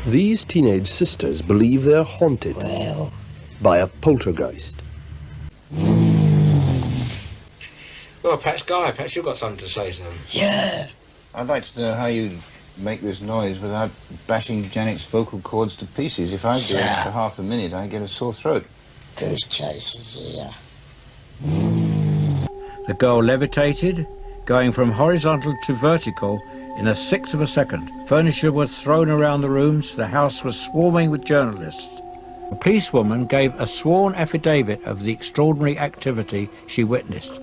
These teenage sisters believe they're haunted by a poltergeist. Well, perhaps, Guy, perhaps you've got something to say to them. Yeah. I'd like to know how you make this noise without bashing Janet's vocal cords to pieces. If I do it for half a minute, I get a sore throat. Goose chases here. The girl levitated, going from horizontal to vertical in a sixth of a second. Furniture was thrown around the rooms. The house was swarming with journalists. A policewoman gave a sworn affidavit of the extraordinary activity she witnessed.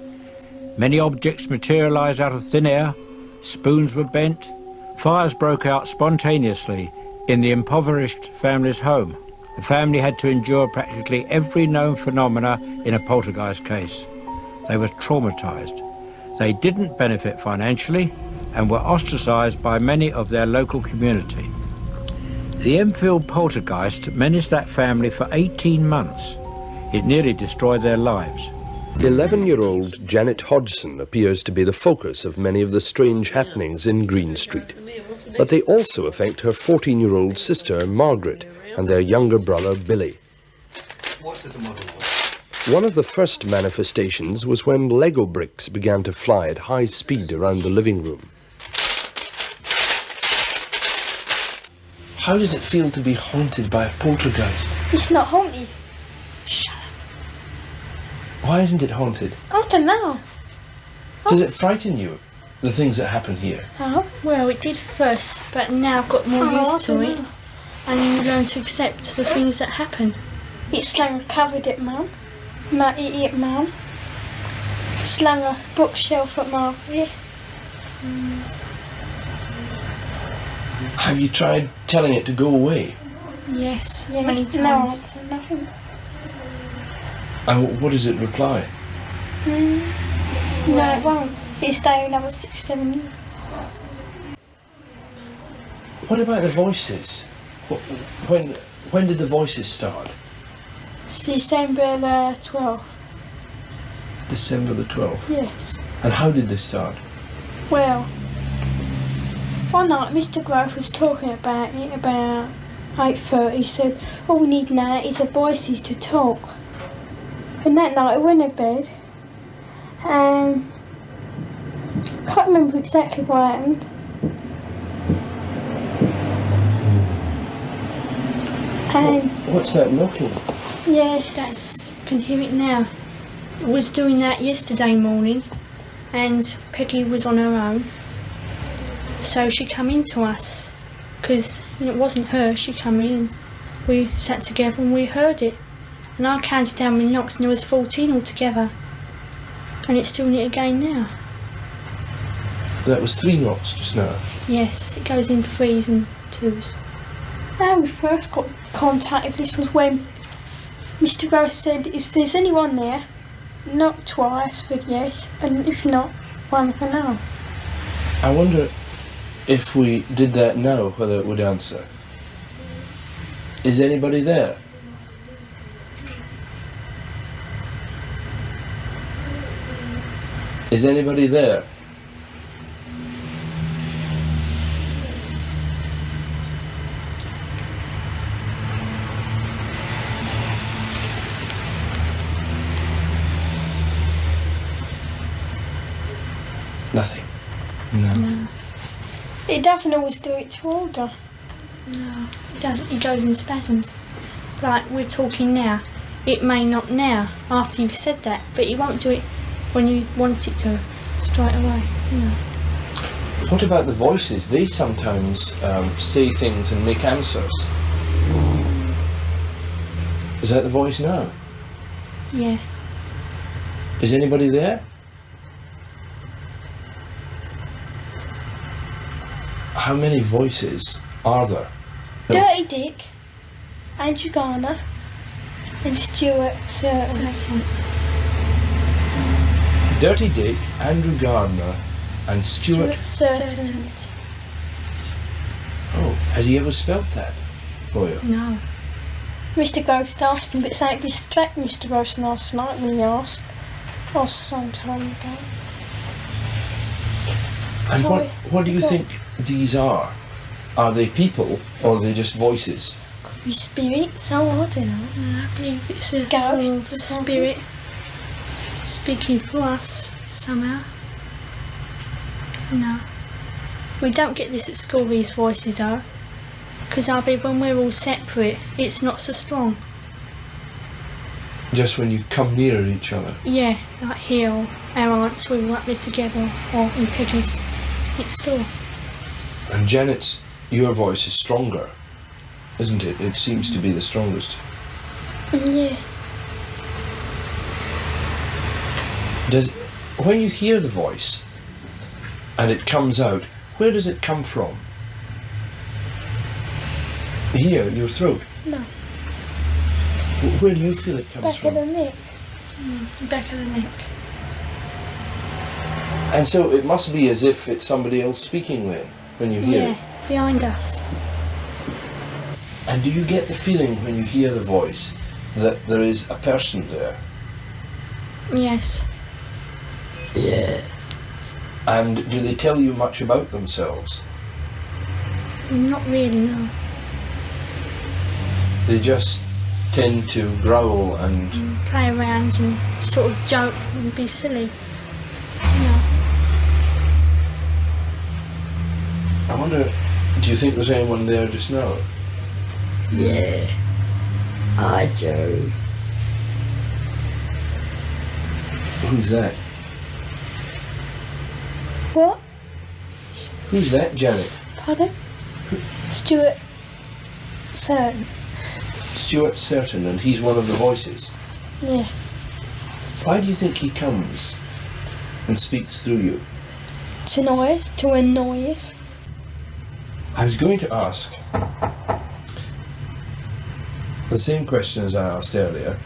Many objects materialised out of thin air, spoons were bent, fires broke out spontaneously in the impoverished family's home. The family had to endure practically every known phenomena in a poltergeist case. They were traumatised. They didn't benefit financially and were ostracised by many of their local community. The Enfield Poltergeist menaced that family for 18 months. It nearly destroyed their lives. 11-year-old Janet Hodgson appears to be the focus of many of the strange happenings in Green Street. But they also affect her 14-year-old sister, Margaret, and their younger brother, Billy. One of the first manifestations was when Lego bricks began to fly at high speed around the living room. How does it feel to be haunted by a poltergeist? It's not haunted. Shut up. Why isn't it haunted? I don't know. Does it frighten you, the things that happen here? Oh, well, it did first, but now I've got more used to it. And you learn to accept the things that happen. It's slung covered at Mum. My idiot Mum. Slung a bookshelf at Margaret. Have you tried telling it to go away? Yes, Yeah, many no times. answer, nothing. And what does it reply? No, it won't. It'll stay another 6-7 years. What about the voices? When did the voices start? December the 12th. December the 12th? Yes. And how did they start? Well, one night Mr. Grove was talking about it about 8:30. He said, all we need now is the voices to talk. And that night I went to bed. Can't remember exactly what happened. And What's that knocking? yeah, That's, I can hear it now. I was doing that yesterday morning and Peggy was on her own. So she come in to us because it wasn't her, she come in. We sat together and we heard it. And I counted down my knocks and there was 14 altogether. And it's doing it again now. That was 3 knocks just now. Yes, it goes in 3s and 2s. how we first got contacted, this was when Mr. Grove said, if there's anyone there, knock twice for yes, and if not, one for no. I wonder if we did that now, whether it would answer. Is anybody there? Is anybody there? Nothing. No. It doesn't always do it to order. No, it doesn't. It goes in spasms. Like we're talking now. It may not now, after you've said that, but it won't do it when you want it to, straight away. You know. What about the voices? They sometimes say things and make answers. Is that the voice now? Yeah. Is anybody there? How many voices are there? Dirty Dick, Andrew Garner, and Stuart Thurton. Dirty Dick, Andrew Gardner, and Stuart. Thurton. Oh, has he ever spelt that for you? No. Mr. Ghost asked him, but something distracted Mr. Ghost last night when he asked. Or some time ago. And Sorry, what do you go on. think these are? Are they people or are they just voices? Could be spirits, oh, I don't know. I believe it's a Ghosts form of or a something. spirit speaking for us somehow. No. We don't get this at school, these voices are. Because I believe when we're all separate, it's not so strong. Just when you come nearer each other? Yeah, like here, or our aunts, we were up there together, or in Peggy's next door. And Janet's, your voice is stronger, isn't it? It seems to be the strongest. Yeah. When you hear the voice and it comes out, where does it come from? Here, your throat? No. Where do you feel it comes Back from? of the neck. Back of the neck. And so it must be as if it's somebody else speaking then, when you hear Yeah, it. behind us. And do you get the feeling when you hear the voice that there is a person there? Yes. Yeah. And do they tell you much about themselves? Not really, no. They just tend to growl and... Play around and sort of joke and be silly. No. I wonder, do you think there's anyone there just now? Yeah. I do. Who's that? What? Who's that, Janet? Pardon? Stuart Certain. Stuart Certain, and he's one of the voices. Yeah. Why do you think he comes and speaks through you? To annoy us. To annoy us. I was going to ask the same question as I asked earlier.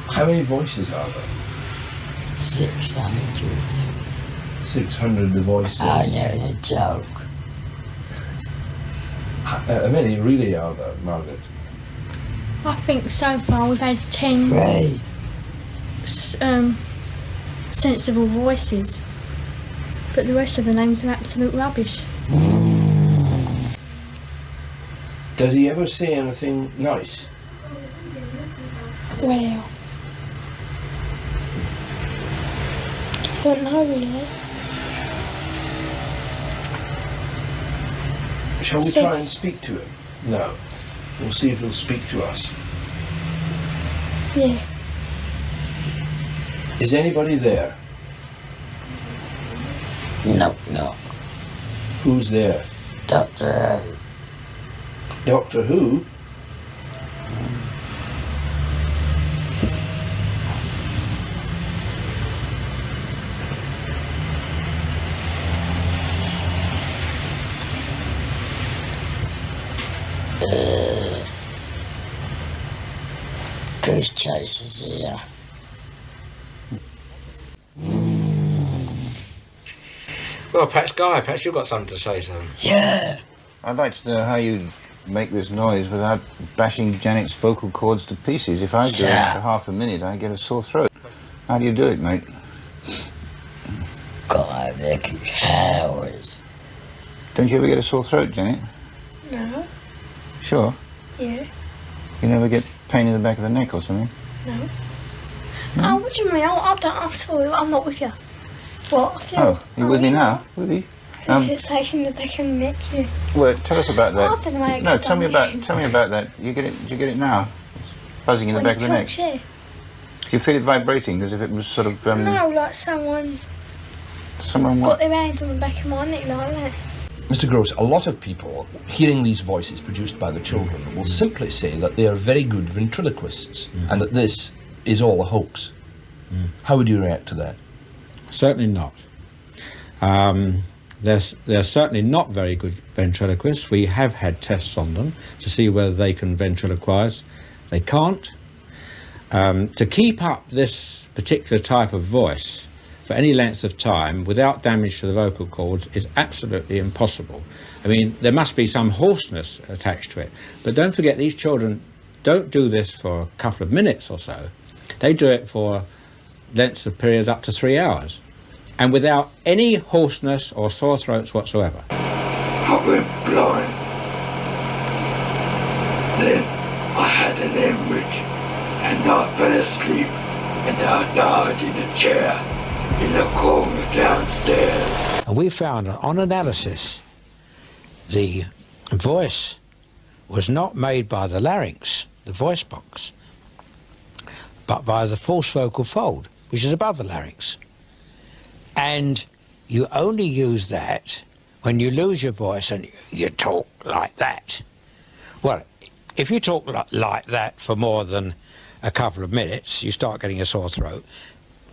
How many voices are there? 600. 600 the voices. I know the joke. How many really are there, Margaret? I think so far we've had 10 Three. sensible voices. But the rest of the names are absolute rubbish. Does he ever say anything nice? Well. Don't know really. Shall we Says- try and speak to him? No. We'll see if he'll speak to us. Yeah. Is anybody there? No, no. Who's there? Doctor Who. Doctor Who? Goose chasers here. Well, perhaps, Guy, perhaps you've got something to say, son. Yeah. I'd like to know how you make this noise without bashing Janet's vocal cords to pieces. If I do it Yeah. for half a minute, I get a sore throat. How do you do it, mate? God, they can cowards. Don't you ever get a sore throat, Janet? No. Sure. Yeah. You never get pain in the back of the neck or something? No. Oh, what do you mean? I'm sorry, I'm not with you. What? I feel. Oh, you with me now? With you? Sensation in the back of the neck. Yeah. Well, tell us about that. I don't know how to No, tell me explain about that. You get it? You get it now? It's buzzing in the When back of you the neck. talk, yeah. Do you feel it vibrating as if it was sort of No, like someone someone got what? their hand on the back of my neck like that. Mr. Gross, a lot of people, hearing these voices produced by the children, will simply say that they are very good ventriloquists and that this is all a hoax. How would you react to that? Certainly not. They're certainly not very good ventriloquists. We have had tests on them to see whether they can ventriloquize. They can't. To keep up this particular type of voice for any length of time without damage to the vocal cords is absolutely impossible. I mean, there must be some hoarseness attached to it. But don't forget, these children don't do this for a couple of minutes or so. They do it for lengths of periods up to 3 hours, and without any hoarseness or sore throats whatsoever. I went blind. Then I had an hemorrhage, and I fell asleep, and I died in a chair in the corner downstairs. And we found that on analysis, the voice was not made by the larynx, the voice box, but by the false vocal fold, which is above the larynx. And you only use that when you lose your voice and you talk like that. Well, if you talk like that for more than a couple of minutes, you start getting a sore throat.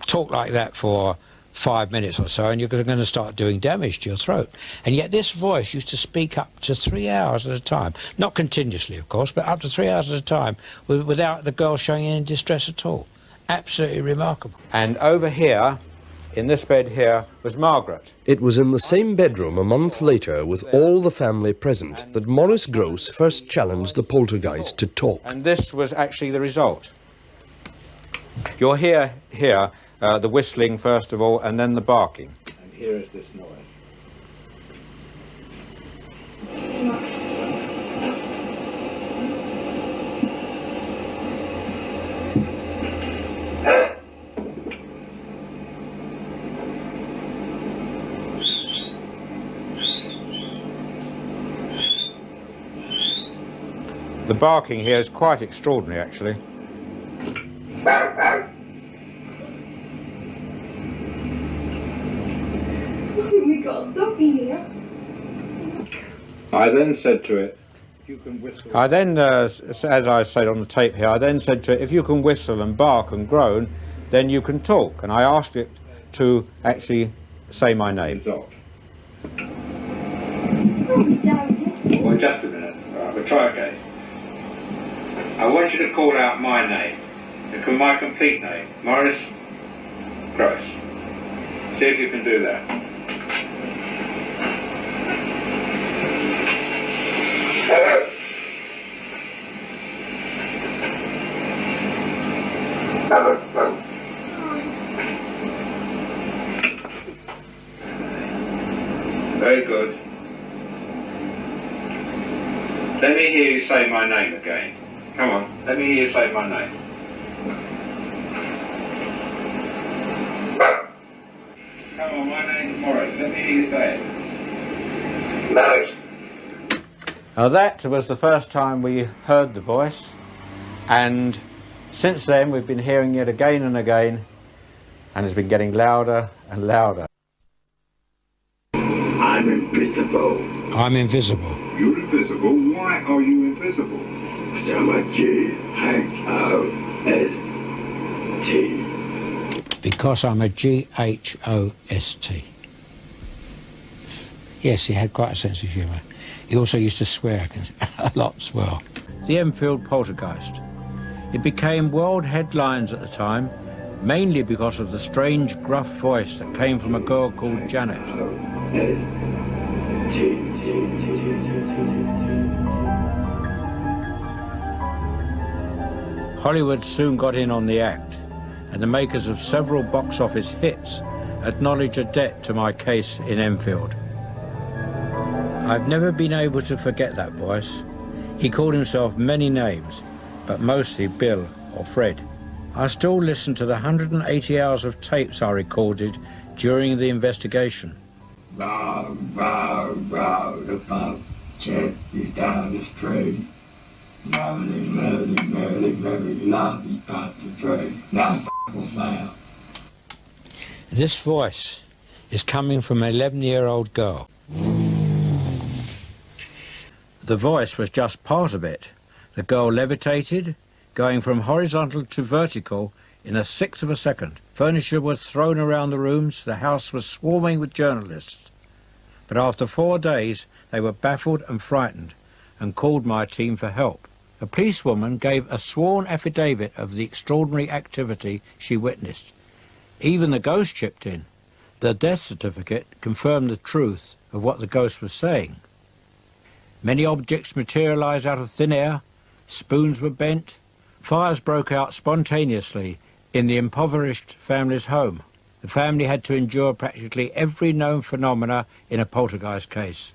Talk like that for 5 minutes or so and you're going to start doing damage to your throat. And yet this voice used to speak up to 3 hours at a time. Not continuously, of course, but up to 3 hours at a time without the girl showing any distress at all. Absolutely remarkable. And over here, in this bed here, was Margaret. It was in the same bedroom a month later, with all the family present, that Maurice Grosse first challenged the poltergeist to talk. And this was actually the result. You'll hear here the whistling first of all, and then the barking. And here is this noise. The barking here is quite extraordinary, actually. We got a doggy here. I then said to it, you can whistle. I then, as I said on the tape here, I then said to it, if you can whistle and bark and groan, then you can talk. And I asked it to actually say my name. Oh, Johnny. Well, just a minute. All right, we'll try again. I want you to call out my name, my complete name, Maurice Grosse. See if you can do that. Very good. Let me hear you say my name again. Come on, let me hear you say my name. Come on, my name's Maurice. Let me hear you say it. Maurice. Now that was the first time we heard the voice, and since then we've been hearing it again and again, and it's been getting louder and louder. I'm invisible. I'm invisible. You're invisible? Why are you invisible? I'm a G-H-O-S-T. Because I'm a G-H-O-S-T. Yes, he had quite a sense of humour. He also used to swear a lot as well. The Enfield Poltergeist. It became world headlines at the time, mainly because of the strange, gruff voice that came from a girl called Janet. Hollywood soon got in on the act, and the makers of several box office hits acknowledged a debt to my case in Enfield. I've never been able to forget that voice. He called himself many names, but mostly Bill or Fred. I still listen to the 180 hours of tapes I recorded during the investigation. Bow, bow, bow, the pump check is down the street. Merrily, merrily, merrily, merrily, lovely pump the train. Now now. This voice is coming from an 11-year-old girl. The voice was just part of it. The girl levitated, going from horizontal to vertical in a sixth of a second. Furniture was thrown around the rooms. The house was swarming with journalists. But after 4 days, they were baffled and frightened and called my team for help. A policewoman gave a sworn affidavit of the extraordinary activity she witnessed. Even the ghost chipped in. The death certificate confirmed the truth of what the ghost was saying. Many objects materialised out of thin air, spoons were bent, fires broke out spontaneously in the impoverished family's home. The family had to endure practically every known phenomena in a poltergeist case.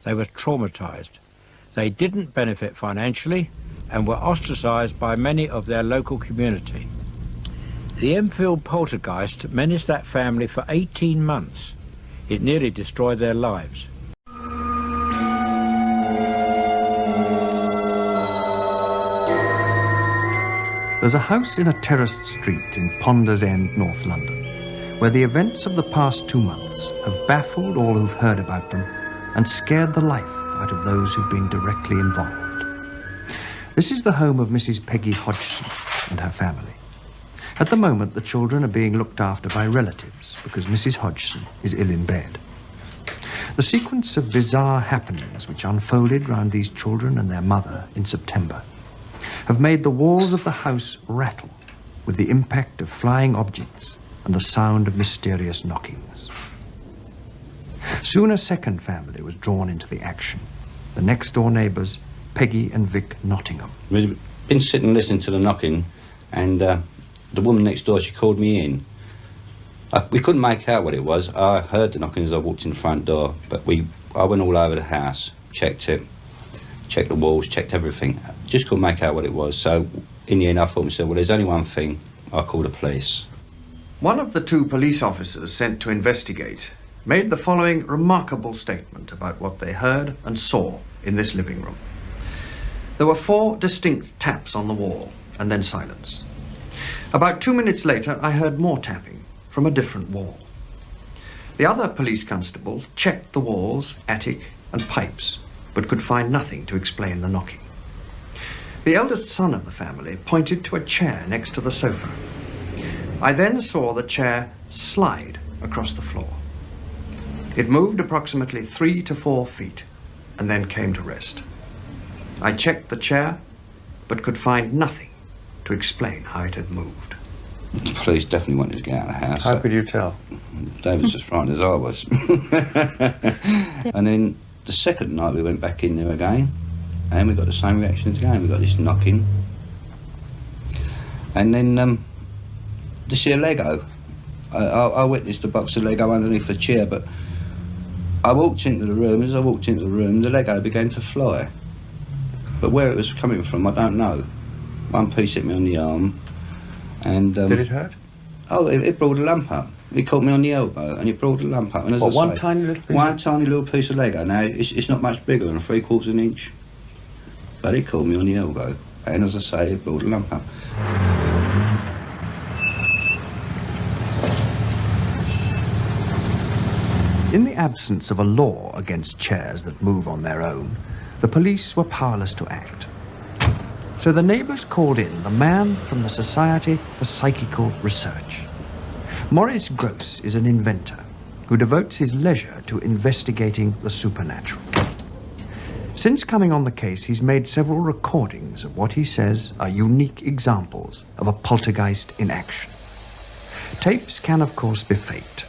They were traumatised. They didn't benefit financially, and were ostracised by many of their local community. The Enfield Poltergeist menaced that family for 18 months. It nearly destroyed their lives. There's a house in a terraced street in Ponders End, North London, where the events of the past 2 months have baffled all who've heard about them and scared the life out of those who've been directly involved. This is the home of Mrs. Peggy Hodgson and her family. At the moment, the children are being looked after by relatives because Mrs. Hodgson is ill in bed. The sequence of bizarre happenings which unfolded round these children and their mother in September have made the walls of the house rattle with the impact of flying objects and the sound of mysterious knockings. Soon a second family was drawn into the action, the next-door neighbours, Peggy and Vic Nottingham. We'd been sitting listening to the knocking, and the woman next door, she called me in. We couldn't make out what it was. I heard the knocking as I walked in the front door, but I went all over the house, checked it, checked the walls, checked everything. Just couldn't make out what it was. So in the end, I thought to myself, well, there's only one thing. I'll call the police. One of the 2 police officers sent to investigate made the following remarkable statement about what they heard and saw in this living room. There were 4 distinct taps on the wall, and then silence. About 2 minutes later, I heard more tapping from a different wall. The other police constable checked the walls, attic, and pipes, but could find nothing to explain the knocking. The eldest son of the family pointed to a chair next to the sofa. I then saw the chair slide across the floor. It moved approximately 3 to 4 feet and then came to rest. I checked the chair, but could find nothing to explain how it had moved. The police definitely wanted to get out of the house. How could you tell? They was as frightened as I was. And then the second night we went back in there again, and we got the same reaction again. We got this knocking. And then this here Lego. I witnessed a box of Lego underneath the chair, but I walked into the room. As I walked into the room, the Lego began to fly. But where it was coming from, I don't know. One piece hit me on the arm, and... Did it hurt? Oh, it brought a lump up. It caught me on the elbow, and it brought a lump up. And as I one say, tiny little piece? One tiny little piece of Lego. Now, it's not much bigger than 3/4 inch. But it caught me on the elbow, and as I say, it brought a lump up. In the absence of a law against chairs that move on their own, the police were powerless to act. So the neighbours called in the man from the Society for Psychical Research. Maurice Gross is an inventor who devotes his leisure to investigating the supernatural. Since coming on the case, he's made several recordings of what he says are unique examples of a poltergeist in action. Tapes can, of course, be faked,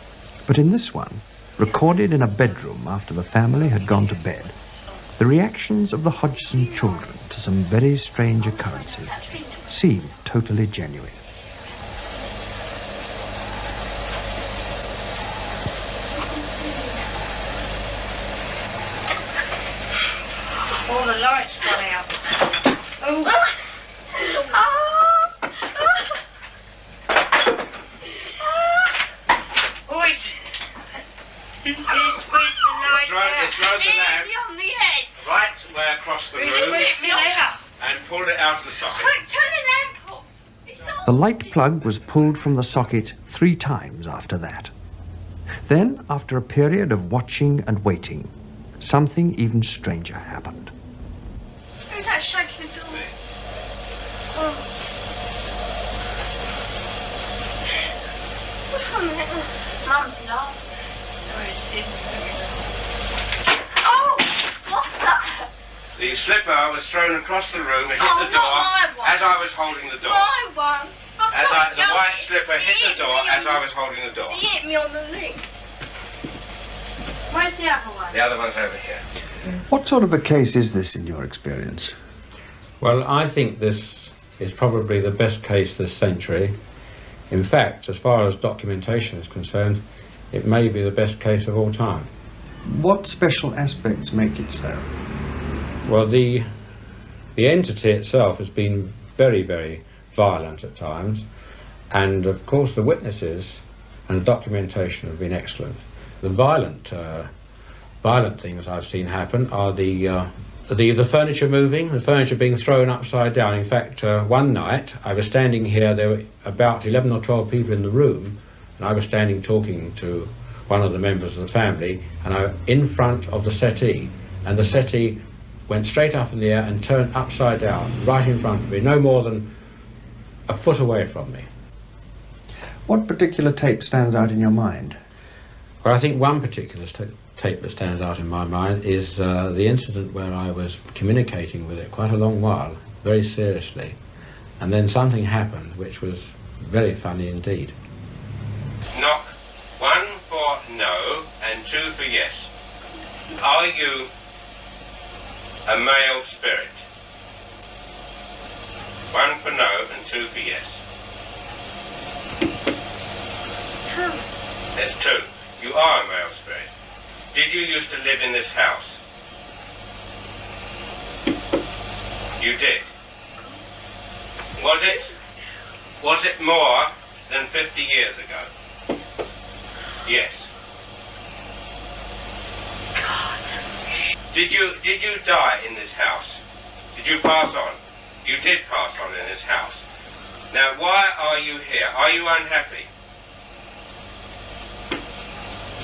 but in this one, recorded in a bedroom after the family had gone to bed, the reactions of the Hodgson children to some very strange occurrences seem totally genuine. All the lights gone out. Oh. Wait. Throw the lamp on the head. right way across the room and pull it out of the socket. Turn the lamp off. The light plug was pulled from the socket 3 times after that. Then, after a period of watching and waiting, something even stranger happened. Who's that shaking the door? Oh. What's on there? Mum's laughing. Oh, what's that? The slipper was thrown across the room and hit Oh, the door not my one. as I was holding the door. My one. The white slipper hit the door as I was holding the door. He hit me on the leg. Where's the other one? The other one's over here. What sort of a case is this in your experience? Well, I think this is probably the best case this century. In fact, as far as documentation is concerned, it may be the best case of all time. What special aspects make it so? Well, the The entity itself has been very, very violent at times, and of course the witnesses and the documentation have been excellent. The violent things I've seen happen are the furniture moving, the furniture being thrown upside down. In fact, one night I was standing here, there were about 11 or 12 people in the room, and I was standing talking to one of the members of the family, and in front of the settee, and the settee went straight up in the air and turned upside down, right in front of me, no more than a foot away from me. What particular tape stands out in your mind? Well, I think one particular tape that stands out in my mind is the incident where I was communicating with it quite a long while, very seriously, and then something happened which was very funny indeed. Knock. 1 for no and 2 for yes. Are you a male spirit? 1 for no and 2 for yes. 2. That's 2. You are a male spirit. Did you used to live in this house? You did. Was it more than 50 years ago? Yes. Did you die in this house? Did you pass on? You did pass on in this house. Now, why are you here? Are you unhappy?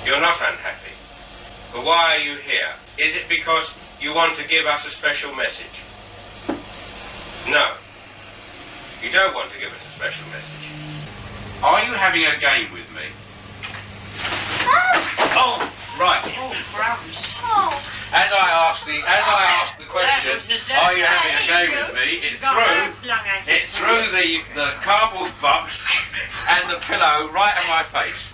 You're not unhappy. But why are you here? Is it because you want to give us a special message? No. You don't want to give us a special message. Are you having a game with me? Oh, right. Oh, crumbs. Oh. As I asked the question, are you having a game with me? It threw the cardboard box and the pillow right at my face.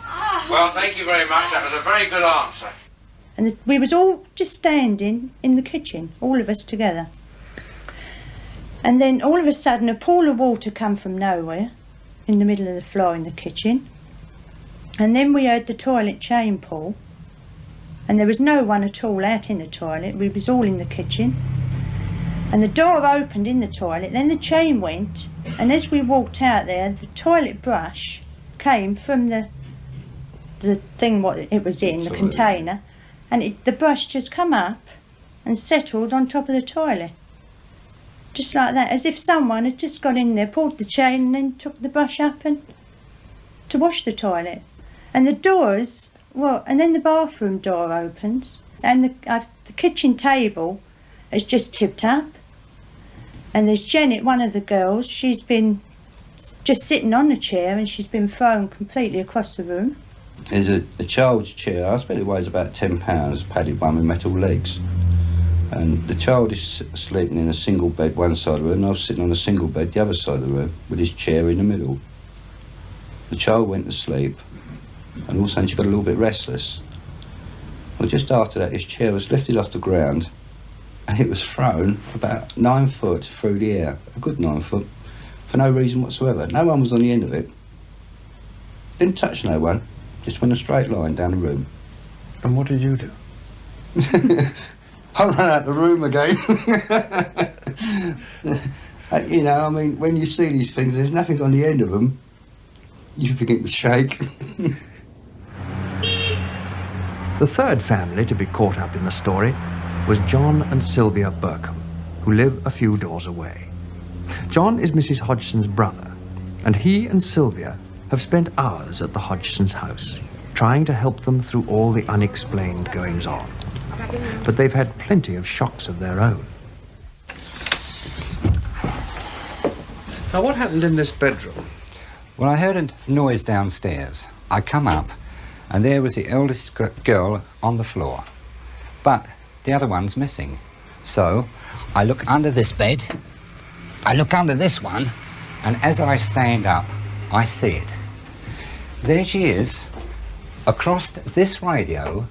Well, thank you very much. That was a very good answer. And we was all just standing in the kitchen, all of us together. And then all of a sudden a pool of water come from nowhere in the middle of the floor in the kitchen. And then we heard the toilet chain pull. And there was no one at all out in the toilet. We was all in the kitchen. And the door opened in the toilet, then the chain went, and as we walked out there, the toilet brush came from the thing what it was in, the container, and the brush just come up and settled on top of the toilet. Just like that, as if someone had just got in there, pulled the chain and then took the brush up and to wash the toilet. And the doors, well, and then the bathroom door opens, and the kitchen table has just tipped up, and there's Janet, one of the girls, she's been just sitting on the chair and she's been thrown completely across the room. There's a child's chair, I suppose it weighs about 10 pounds, padded one with metal legs. And the child is sleeping in a single bed one side of the room, and I was sitting on a single bed the other side of the room, with his chair in the middle. The child went to sleep, and all of a sudden she got a little bit restless. Well, just after that, his chair was lifted off the ground, and it was thrown about 9 foot through the air, a good 9 foot, for no reason whatsoever. No one was on the end of it. Didn't touch no one, just went a straight line down the room. And what did you do? I ran out the room again. You know, I mean, when you see these things, there's nothing on the end of them. You begin to shake. The third family to be caught up in the story was John and Sylvia Burkham, who live a few doors away. John is Mrs. Hodgson's brother, and he and Sylvia have spent hours at the Hodgson's house, trying to help them through all the unexplained goings-on. But they've had plenty of shocks of their own. Now, what happened in this bedroom? Well, I heard a noise downstairs. I come up, and there was the eldest girl on the floor. But the other one's missing. So I look under this bed, I look under this one, and as I stand up, I see it. There she is, across this radio,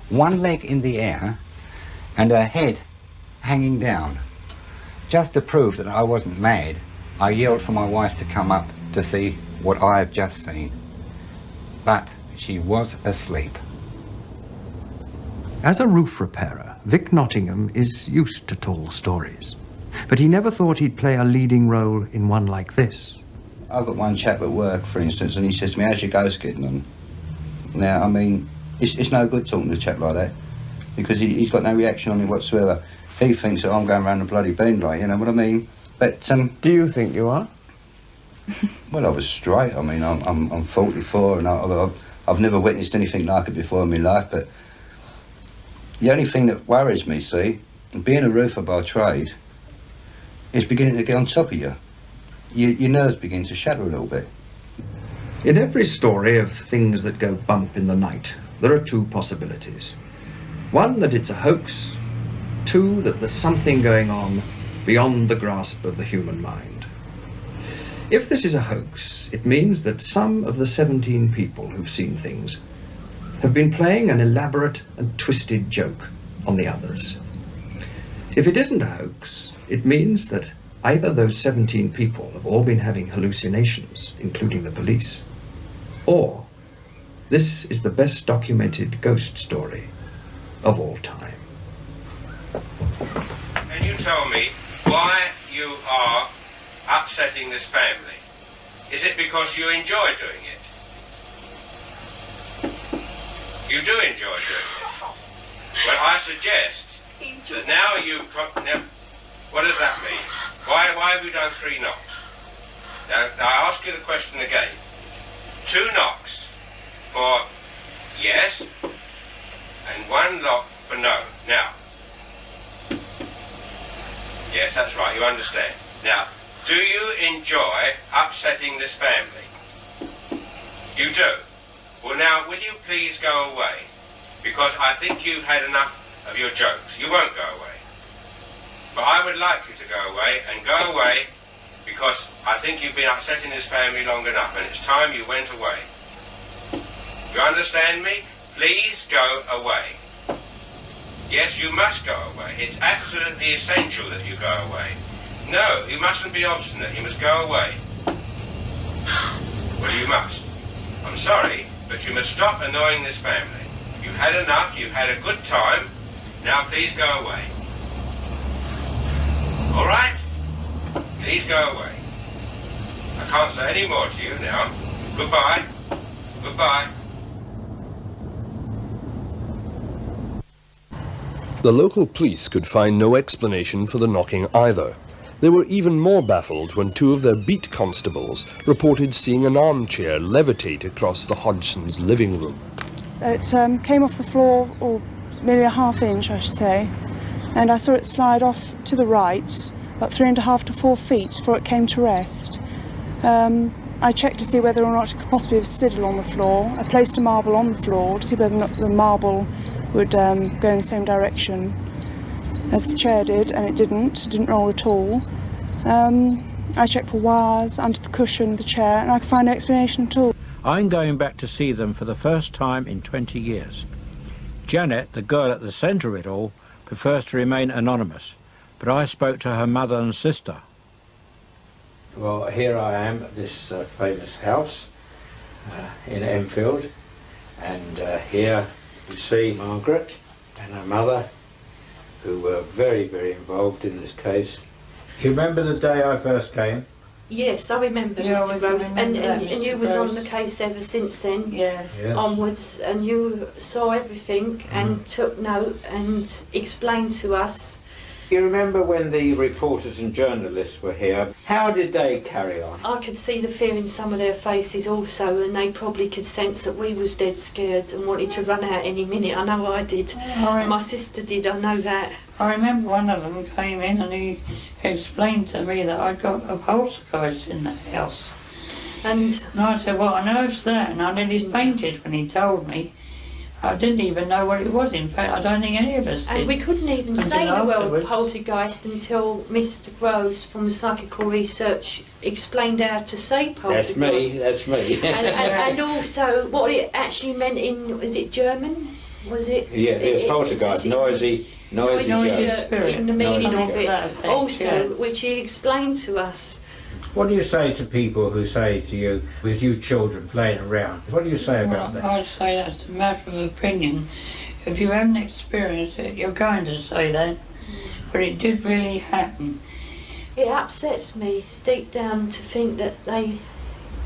one leg in the air, and her head hanging down. Just to prove that I wasn't mad, I yelled for my wife to come up to see what I have just seen. But she was asleep. As a roof repairer, Vic Nottingham is used to tall stories. But he never thought he'd play a leading role in one like this. I've got one chap at work, for instance, and he says to me, how's your ghost getting on? Now, I mean, it's no good talking to a chap like that, because he's got no reaction on it whatsoever. He thinks that I'm going around the bloody bend, like, you know what I mean? But, do you think you are? Well, I was straight. I mean, I'm 44, and I've never witnessed anything like it before in my life, but the only thing that worries me, see, being a roofer by trade, is beginning to get on top of you. Your nerves begin to shatter a little bit. In every story of things that go bump in the night, there are two possibilities. One, that it's a hoax. Two, that there's something going on beyond the grasp of the human mind. If this is a hoax, it means that some of the 17 people who've seen things have been playing an elaborate and twisted joke on the others. If it isn't a hoax, it means that either those 17 people have all been having hallucinations, including the police, or this is the best documented ghost story of all time. Can you tell me why you are upsetting this family? Is it because you enjoy doing it? You do enjoy doing it. Well, I suggest that now you've got... Now, what does that mean? Why have you done 3 knocks? Now, I ask you the question again. 2 knocks for yes, and 1 knock for no. Now, yes, that's right, you understand. Now, do you enjoy upsetting this family? You do? Well, now, will you please go away? Because I think you've had enough of your jokes. You won't go away. But I would like you to go away, and go away because I think you've been upsetting this family long enough, and it's time you went away. You understand me? Please go away. Yes, you must go away. It's absolutely essential that you go away. No, you mustn't be obstinate. You must go away. Well, you must. I'm sorry, but you must stop annoying this family. You've had enough. You've had a good time. Now, please go away. All right? Please go away. I can't say any more to you now. Goodbye. Goodbye. The local police could find no explanation for the knocking either. They were even more baffled when 2 of their beat constables reported seeing an armchair levitate across the Hodgsons' living room. It came off the floor, or nearly a ½ inch, I should say, and I saw it slide off to the right, about 3.5 to 4 feet before it came to rest. I checked to see whether or not it could possibly have slid along the floor. I placed a marble on the floor to see whether or not the marble would go in the same direction as the chair did, and it didn't roll at all. I checked for wires under the cushion of the chair, and I could find no explanation at all. I'm going back to see them for the first time in 20 years. Janet, the girl at the centre of it all, prefers to remain anonymous, but I spoke to her mother and sister. Well, here I am at this famous house in Enfield, and here you see Margaret and her mother, who were very, very involved in this case. You remember the day I first came? Yes, I remember, Mr. Rose, and you was on the case ever since then, onwards, and you saw everything and took note and explained to us. You remember when the reporters and journalists were here? How did they carry on? I could see the fear in some of their faces also, and they probably could sense that we was dead scared and wanted to run out any minute. I know I did. My sister did, I know that. I remember one of them came in and he explained to me that I'd got a poltergeist in the house. And I said, what on earth's that? And I nearly fainted when he told me. I didn't even know what it was. In fact, I don't think any of us did. And we couldn't even say the word poltergeist until Mr. Groves from the Psychical Research explained how to say poltergeist. That's me. and also what it actually meant in, was it German? Was it? Yeah, poltergeist, noisy spirit. In the meaning of it. Effect, also, which he explained to us. What do you say to people who say to you, with you children playing around, what do you say about that? I say that's a matter of opinion. If you haven't experienced it, you're going to say that. But it did really happen. it upsets me deep down to think that they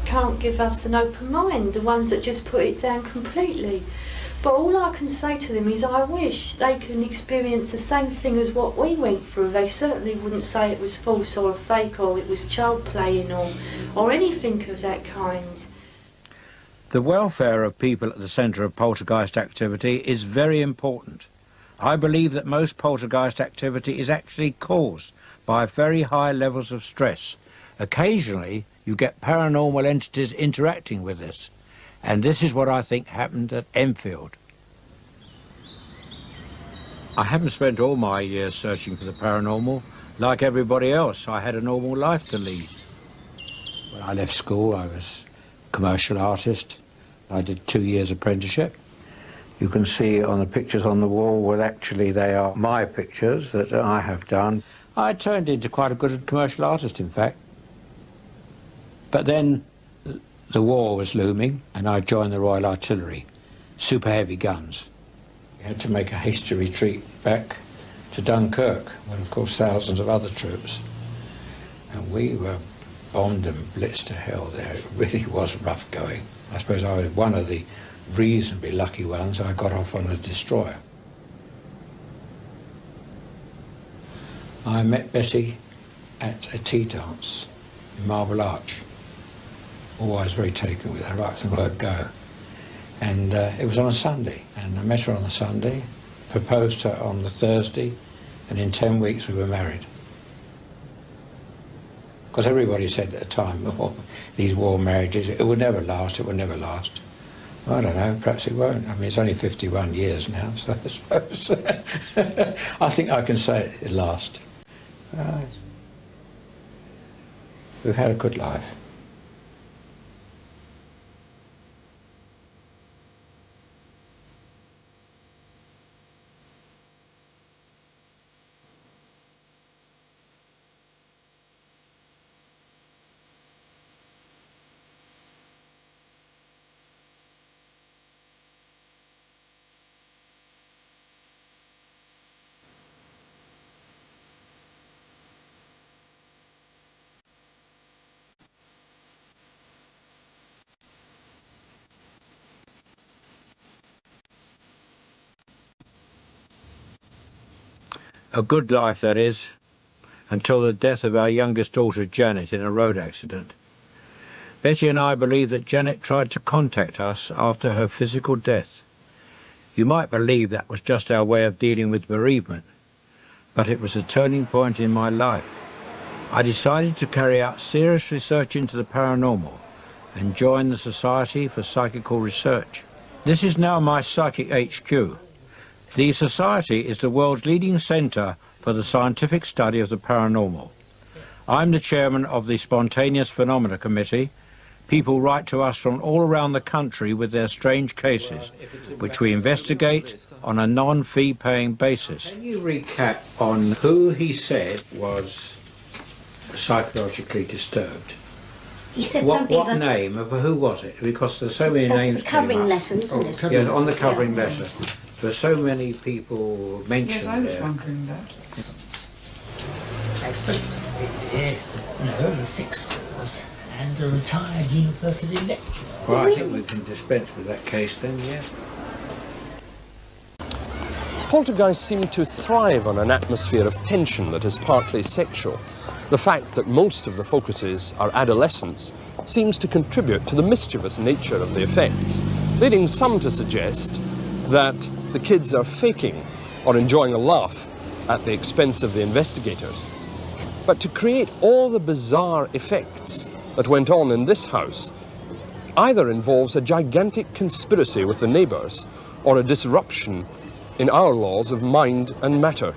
can't give us an open mind, the ones that just put it down completely. But all I can say to them is I wish they can experience the same thing as what we went through. They certainly wouldn't say it was false or fake or it was child playing or anything of that kind. The welfare of people at the centre of poltergeist activity is very important. I believe that most poltergeist activity is actually caused by very high levels of stress. Occasionally you get paranormal entities interacting with us, and this is what I think happened at Enfield. I haven't spent all my years searching for the paranormal. Like everybody else, I had a normal life to lead. When I left school, I was a commercial artist. I did 2 years apprenticeship. You can see on the pictures on the wall, well, actually they are my pictures that I have done. I turned into quite a good commercial artist, in fact. But then the war was looming and I joined the Royal Artillery, super heavy guns. We had to make a hasty retreat back to Dunkirk, with of course thousands of other troops. And we were bombed and blitzed to hell there. It really was rough going. I suppose I was one of the reasonably lucky ones. I got off on a destroyer. I met Betty at a tea dance in Marble Arch. Always very taken with her, right from the word go. And it was on a Sunday, and I met her on the Sunday, proposed to her on the Thursday, and in 10 weeks we were married. Because everybody said at the time, oh, these war marriages, it would never last, it would never last. I don't know, perhaps it won't. I mean, it's only 51 years now, so I suppose I think I can say it'll last. We've had a good life. A good life, that is, until the death of our youngest daughter, Janet, in a road accident. Betty and I believe that Janet tried to contact us after her physical death. You might believe that was just our way of dealing with bereavement, but it was a turning point in my life. I decided to carry out serious research into the paranormal and join the Society for Psychical Research. This is now my psychic HQ. The Society is the world's leading centre for the scientific study of the paranormal. I'm the chairman of the Spontaneous Phenomena Committee. People write to us from all around the country with their strange cases, which we investigate on a non-fee paying basis. Can you recap on who he said was psychologically disturbed? He said What something name? Who was it? Because there's so many names. That's the covering letter, isn't it? Yeah, on the covering letter. There's so many people mentioned there. Yes, I was wondering that. Expert in the early 60s and a retired university lecturer. Well, I think we can dispense with that case then, yeah. Poltergeists seem to thrive on an atmosphere of tension that is partly sexual. The fact that most of the focuses are adolescents seems to contribute to the mischievous nature of the effects, leading some to suggest that the kids are faking or enjoying a laugh at the expense of the investigators. But to create all the bizarre effects that went on in this house either involves a gigantic conspiracy with the neighbours or a disruption in our laws of mind and matter.